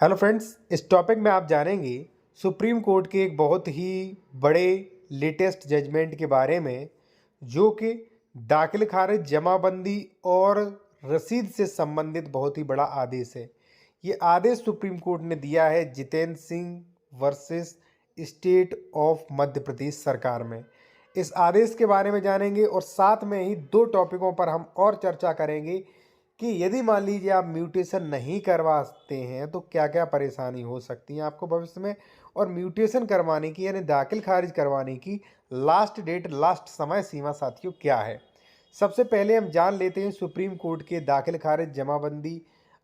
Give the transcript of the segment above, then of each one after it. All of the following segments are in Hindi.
हेलो फ्रेंड्स, इस टॉपिक में आप जानेंगे सुप्रीम कोर्ट के एक बहुत ही बड़े लेटेस्ट जजमेंट के बारे में, जो कि दाखिल खारिज, जमाबंदी और रसीद से संबंधित बहुत ही बड़ा आदेश है। ये आदेश सुप्रीम कोर्ट ने दिया है Jitendra Singh versus state of Madhya Pradesh सरकार में। इस आदेश के बारे में जानेंगे और साथ में ही दो टॉपिकों पर हम और चर्चा करेंगे कि यदि मान लीजिए आप म्यूटेशन नहीं करवाते हैं तो क्या क्या परेशानी हो सकती है आपको भविष्य में, और म्यूटेशन करवाने की यानी दाखिल खारिज करवाने की लास्ट डेट, लास्ट समय सीमा साथियों क्या है। सबसे पहले हम जान लेते हैं सुप्रीम कोर्ट के दाखिल खारिज, जमाबंदी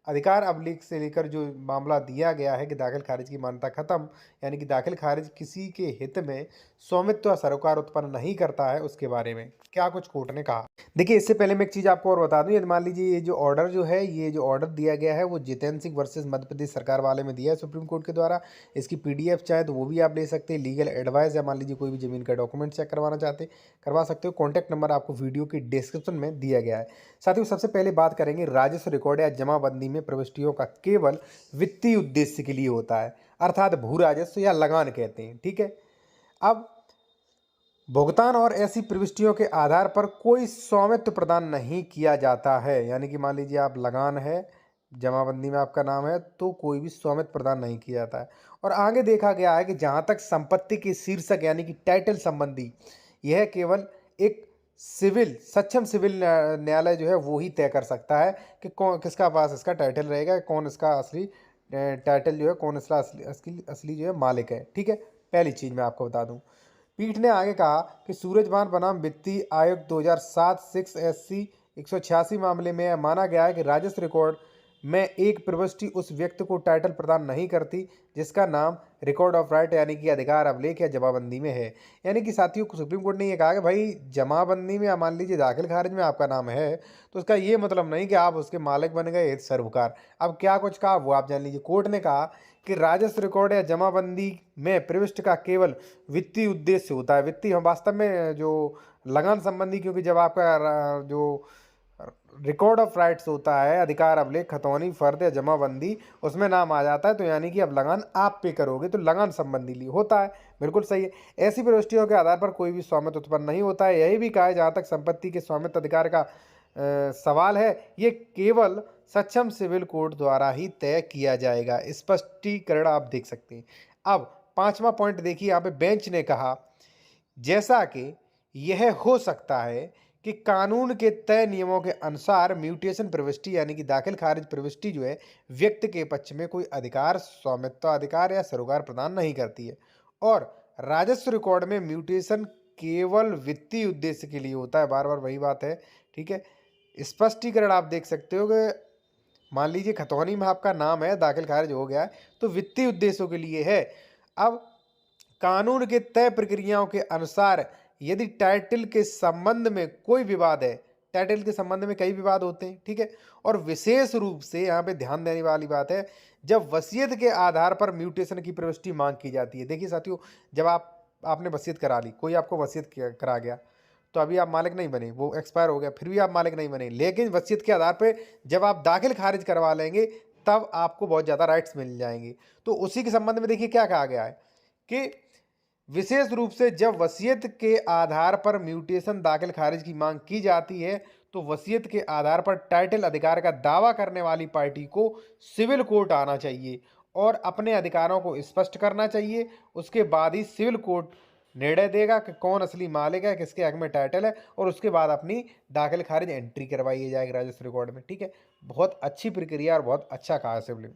अधिकार अभिलेख से लेकर जो मामला दिया गया है कि दाखिल खारिज की मान्यता खत्म, यानी कि दाखिल खारिज किसी के हित में स्वामित्व या सरोकार उत्पन्न नहीं करता है, उसके बारे में क्या कुछ कोर्ट ने कहा। देखिए, इससे पहले मैं एक चीज़ आपको और बता दूं, यदि मान लीजिए ये जो ऑर्डर दिया गया है वो जितेंद्र सिंह वर्सेस मध्य प्रदेश सरकार वाले में दिया है सुप्रीम कोर्ट के द्वारा। इसकी पीडीएफ चाहे तो वो भी आप ले सकते हैं, लीगल एडवाइस या मान लीजिए कोई भी जमीन का डॉक्यूमेंट चेक करवाना चाहते करवा सकते हो। कॉन्टैक्ट नंबर आपको वीडियो की डिस्क्रिप्शन में दिया गया है। साथियों, सबसे पहले बात करेंगे राजस्व रिकॉर्ड या जमाबंदी में प्रविष्टियों का केवल वित्तीय उद्देश्य के लिए होता है, अर्थात भू राजस्व या लगान कहते हैं। ठीक है, अब भुगतान और ऐसी प्रविष्टियों के आधार पर कोई स्वामित्व प्रदान नहीं किया जाता है, यानी कि मान लीजिए आप लगान है, जमाबंदी में आपका नाम है, तो कोई भी स्वामित्व प्रदान नहीं किया जाता है। और आगे देखा गया है कि जहां तक संपत्ति के शीर्षक यानी कि टाइटल संबंधी, यह केवल एक सक्षम सिविल न्यायालय जो है वो ही तय कर सकता है कि कौन किसका पास इसका टाइटल रहेगा, कौन इसका असली टाइटल जो है, कौन इसका असली जो है मालिक है। ठीक है, पहली चीज मैं आपको बता दूं, पीठ ने आगे कहा कि सूरजभान बनाम वित्तीय आयोग 2007 6 SC 186 मामले में यह माना गया है कि राजस्व रिकॉर्ड में एक प्रविष्टि उस व्यक्ति को टाइटल प्रदान नहीं करती जिसका नाम रिकॉर्ड ऑफ राइट यानी कि अधिकार अभिलेख या जमाबंदी में है। यानी कि साथियों, सुप्रीम कोर्ट ने यह कहा कि भाई जमाबंदी में मान लीजिए दाखिल खारिज में आपका नाम है तो उसका ये मतलब नहीं कि आप उसके मालिक बन गए सर्वकार। अब क्या कुछ कहा वो आप जान लीजिए। कोर्ट ने कहा कि राजस्व रिकॉर्ड या जमाबंदी में प्रविष्ट का केवल वित्तीय उद्देश्य होता है। वित्तीय वास्तव में जो लगान संबंधी, क्योंकि जब आपका जो रिकॉर्ड ऑफ राइट्स होता है, अधिकार अभिलेख, खतौनी, फर्द या जमाबंदी, उसमें नाम आ जाता है तो यानी कि अब लगान आप पे करोगे तो लगान संबंधी लिए होता है। बिल्कुल सही है। ऐसी प्रविष्टियों के आधार पर कोई भी स्वामित्व उत्पन्न नहीं होता है। यही भी कहा है जहाँ तक संपत्ति के स्वामित्व अधिकार का सवाल है, ये केवल सक्षम सिविल कोर्ट द्वारा ही तय किया जाएगा। स्पष्टीकरण आप देख सकते हैं। अब पांचवा पॉइंट देखिए, यहाँ पे बेंच ने कहा जैसा कि यह हो सकता है कि कानून के तय नियमों के अनुसार म्यूटेशन प्रविष्टि यानी कि दाखिल खारिज प्रविष्टि जो है व्यक्ति के पक्ष में कोई अधिकार, स्वामित्व अधिकार या सरोकार प्रदान नहीं करती है, और राजस्व रिकॉर्ड में म्यूटेशन केवल वित्तीय उद्देश्य के लिए होता है। बार बार वही बात है। ठीक है, स्पष्टीकरण आप देख सकते हो कि मान लीजिए खतौनी में आपका नाम है, दाखिल खारिज हो गया है, तो वित्तीय उद्देश्यों के लिए है। अब कानून के तय प्रक्रियाओं के अनुसार यदि टाइटल के संबंध में कोई विवाद है, टाइटल के संबंध में कई विवाद होते हैं, ठीक है, और विशेष रूप से यहाँ पे ध्यान देने वाली बात है जब वसीयत के आधार पर म्यूटेशन की प्रविष्टि मांग की जाती है। देखिए साथियों, जब आपने वसीयत करा ली, कोई आपको वसीयत करा गया, तो अभी आप मालिक नहीं बने, वो एक्सपायर हो गया, फिर भी आप मालिक नहीं बने, लेकिन वसीयत के आधार पर जब आप दाखिल खारिज करवा लेंगे तब आपको बहुत ज़्यादा राइट्स मिल जाएंगे। तो उसी के संबंध में देखिए क्या कहा गया है कि विशेष रूप से जब वसीयत के आधार पर म्यूटेशन दाखिल खारिज की मांग की जाती है तो वसीयत के आधार पर टाइटल अधिकार का दावा करने वाली पार्टी को सिविल कोर्ट आना चाहिए और अपने अधिकारों को स्पष्ट करना चाहिए। उसके बाद ही सिविल कोर्ट निर्णय देगा कि कौन असली मालिक है, किसके हक में टाइटल है, और उसके बाद अपनी दाखिल खारिज एंट्री करवाई जाएगी राजस्व रिकॉर्ड में। ठीक है, बहुत अच्छी प्रक्रिया और बहुत अच्छा कहा है सिविल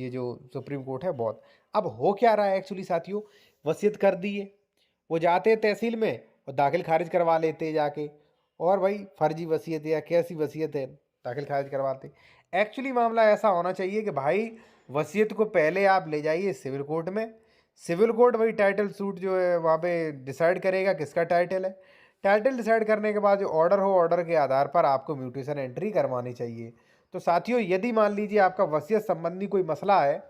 जो सुप्रीम कोर्ट है बहुत। अब हो क्या रहा है एक्चुअली साथियों, वसीयत कर दी है, वो जाते हैं तहसील में और दाखिल खारिज करवा लेते हैं जाके, और भाई फर्जी वसीयत या कैसी वसीयत है, दाखिल खारिज करवाते। एक्चुअली मामला ऐसा होना चाहिए कि भाई वसीयत को पहले आप ले जाइए सिविल कोर्ट में, सिविल कोर्ट वही टाइटल सूट जो है वहाँ पे डिसाइड करेगा किसका टाइटल है। टाइटल डिसाइड करने के बाद जो ऑर्डर हो, ऑर्डर के आधार पर आपको म्यूटेशन एंट्री करवानी चाहिए। तो साथियों, यदि मान लीजिए आपका वसीयत संबंधी कोई मसला है,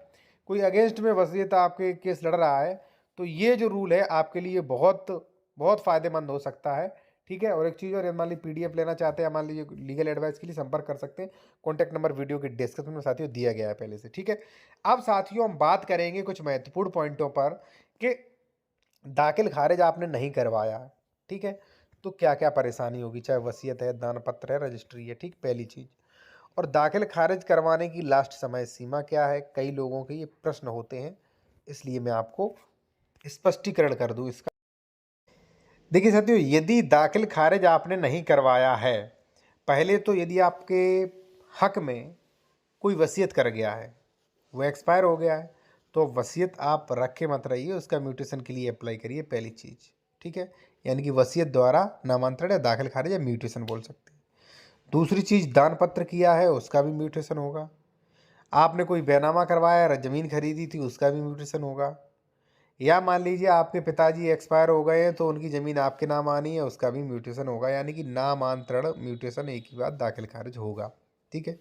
कोई अगेंस्ट में वसीयत आपके केस लड़ रहा है, तो ये जो रूल है आपके लिए बहुत बहुत फ़ायदेमंद हो सकता है। ठीक है। और एक चीज़ और, मान लीजिए PDF लेना चाहते हैं, मान लीजिए लीगल एडवाइस के लिए संपर्क कर सकते हैं। कॉन्टैक्ट नंबर वीडियो के डिस्क्रिप्शन में साथियों दिया गया है पहले से, ठीक है। अब साथियों हम बात करेंगे कुछ महत्वपूर्ण पॉइंटों पर कि दाखिल खारिज आपने नहीं करवाया, ठीक है, तो क्या क्या परेशानी होगी, चाहे वसीयत है, दान पत्र है, रजिस्ट्री है, ठीक, पहली चीज़। और दाखिल खारिज करवाने की लास्ट समय सीमा क्या है, कई लोगों के ये प्रश्न होते हैं, इसलिए मैं आपको स्पष्टीकरण कर दूं इसका। देखिए साथियों, यदि दाखिल खारिज आपने नहीं करवाया है, पहले तो यदि आपके हक में कोई वसीयत कर गया है, वो एक्सपायर हो गया है, तो वसीयत आप रखे मत रहिए, उसका म्यूटेशन के लिए अप्लाई करिए, पहली चीज़, ठीक है। यानी कि वसीयत द्वारा नामांतरण या दाखिल खारिज या म्यूटेशन बोल सकते हैं। दूसरी चीज़, दान पत्र किया है उसका भी म्यूटेशन होगा। आपने कोई बैनामा करवाया, ज़मीन खरीदी थी, उसका भी म्यूटेशन होगा। या मान लीजिए आपके पिताजी एक्सपायर हो गए हैं तो उनकी ज़मीन आपके नाम आनी है, उसका भी म्यूटेशन होगा। यानी कि नामांतरण म्यूटेशन एक ही बात, दाखिल खारिज होगा, ठीक है।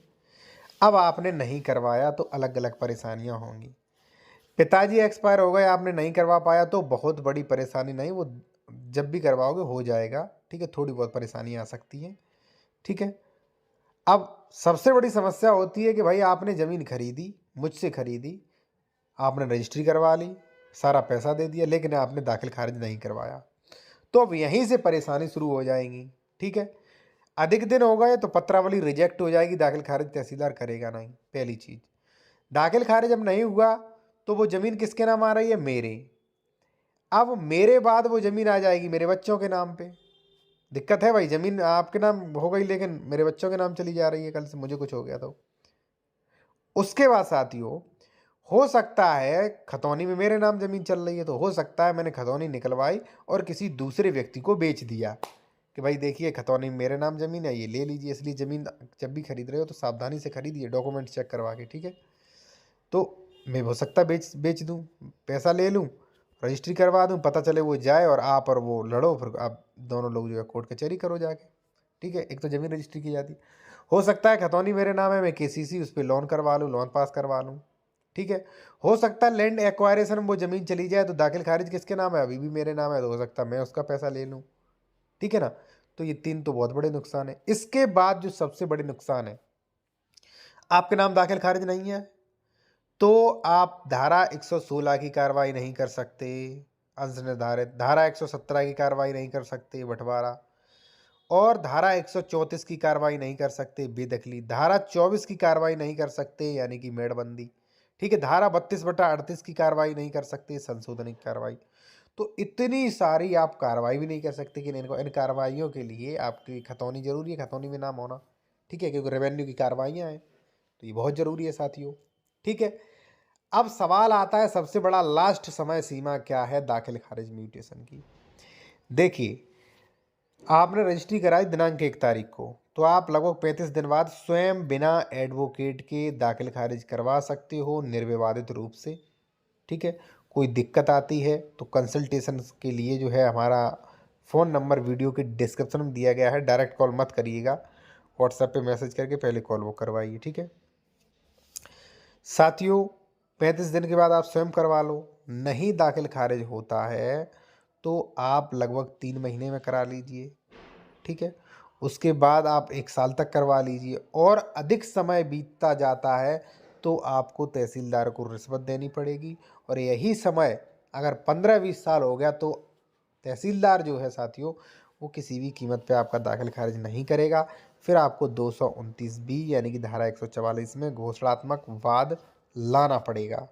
अब आपने नहीं करवाया तो अलग अलग परेशानियां होंगी। पिताजी एक्सपायर हो गए, आपने नहीं करवा पाया तो बहुत बड़ी परेशानी नहीं, वो जब भी करवाओगे हो जाएगा, ठीक है। थोड़ी बहुत परेशानी आ सकती है, ठीक है। अब सबसे बड़ी समस्या होती है कि भाई आपने ज़मीन खरीदी, मुझसे खरीदी, आपने रजिस्ट्री करवा ली, सारा पैसा दे दिया, लेकिन आपने दाखिल खारिज नहीं करवाया, तो अब यहीं से परेशानी शुरू हो जाएगी, ठीक है। अधिक दिन हो गए तो पत्रावली रिजेक्ट हो जाएगी, दाखिल खारिज तहसीलदार करेगा नहीं, पहली चीज़। दाखिल खारिज जब नहीं हुआ तो वो ज़मीन किसके नाम आ रही है, मेरे। अब मेरे बाद वो ज़मीन आ जाएगी मेरे बच्चों के नाम पे। दिक्कत है भाई, ज़मीन आपके नाम हो गई लेकिन मेरे बच्चों के नाम चली जा रही है, कल से मुझे कुछ हो गया तो। उसके बाद साथियों, हो सकता है खतौनी में मेरे नाम ज़मीन चल रही है, तो हो सकता है मैंने खतौनी निकलवाई और किसी दूसरे व्यक्ति को बेच दिया कि भाई देखिए खतौनी में मेरे नाम ज़मीन है, ये ले लीजिए। इसलिए ज़मीन जब भी खरीद रहे हो तो सावधानी से खरीदिए, डॉक्यूमेंट चेक करवा के, ठीक है। तो मैं हो सकता है बेच बेच दूँ, पैसा ले लूँ, रजिस्ट्री करवा दूँ, पता चले वो जाए और आप और वो लड़ो, फिर आप दोनों लोग जो है कोर्ट कचहरी करो जाके, ठीक है। एक तो ज़मीन रजिस्ट्री की जाती है। हो सकता है खतौनी मेरे नाम है, मैं KCC उस पर लोन करवा लूँ, लोन पास करवा लूँ, ठीक है। हो सकता है लैंड एक्वायरेशन में वो ज़मीन चली जाए तो दाखिल खारिज किसके नाम है, अभी भी मेरे नाम है, तो हो सकता है मैं उसका पैसा ले लूँ, ठीक है ना। तो ये तीन तो बहुत बड़े नुकसान है। इसके बाद जो सबसे बड़े नुकसान है, आपके नाम दाखिल खारिज नहीं है तो आप धारा 116 की कार्रवाई नहीं कर सकते, अंश निर्धारित, धारा 117 की कार्रवाई नहीं कर सकते, बंटवारा, और धारा 134 की कार्रवाई नहीं कर सकते, बेदखली, धारा 24 की कार्रवाई नहीं कर सकते यानी कि मेड़बंदी, ठीक है। धारा 32/38 की कार्रवाई नहीं कर सकते, संशोधन की कार्रवाई। तो इतनी सारी आप कार्रवाई भी नहीं कर सकते कि इन कार्रवाइयों के लिए आपकी खतौनी जरूरी है, खतौनी में नाम होना, ठीक है, क्योंकि रेवेन्यू की कार्रवाइयाँ हैं, तो ये बहुत ज़रूरी है साथियों, ठीक है। अब सवाल आता है सबसे बड़ा, लास्ट समय सीमा क्या है दाखिल खारिज म्यूटेशन की। देखिए, आपने रजिस्ट्री कराई दिनांक 1 तारीख को, तो आप लगभग 35 दिन बाद स्वयं बिना एडवोकेट के दाखिल खारिज करवा सकते हो निर्विवादित रूप से, ठीक है। कोई दिक्कत आती है तो कंसल्टेशन के लिए जो है हमारा फ़ोन नंबर वीडियो के डिस्क्रिप्शन में दिया गया है, डायरेक्ट कॉल मत करिएगा, व्हाट्सएप पे मैसेज करके पहले कॉल वो करवाइए, ठीक है। साथियों, 35 दिन के बाद आप स्वयं करवा लो, नहीं दाखिल खारिज होता है तो आप लगभग 3 महीने में करा लीजिए, ठीक है। उसके बाद आप 1 साल तक करवा लीजिए, और अधिक समय बीतता जाता है तो आपको तहसीलदार को रिश्वत देनी पड़ेगी, और यही समय अगर 15-20 साल हो गया तो तहसीलदार जो है साथियों, वो किसी भी कीमत पे आपका दाखिल खारिज नहीं करेगा। फिर आपको 229B यानी कि धारा 144 में घोषणात्मक वाद लाना पड़ेगा।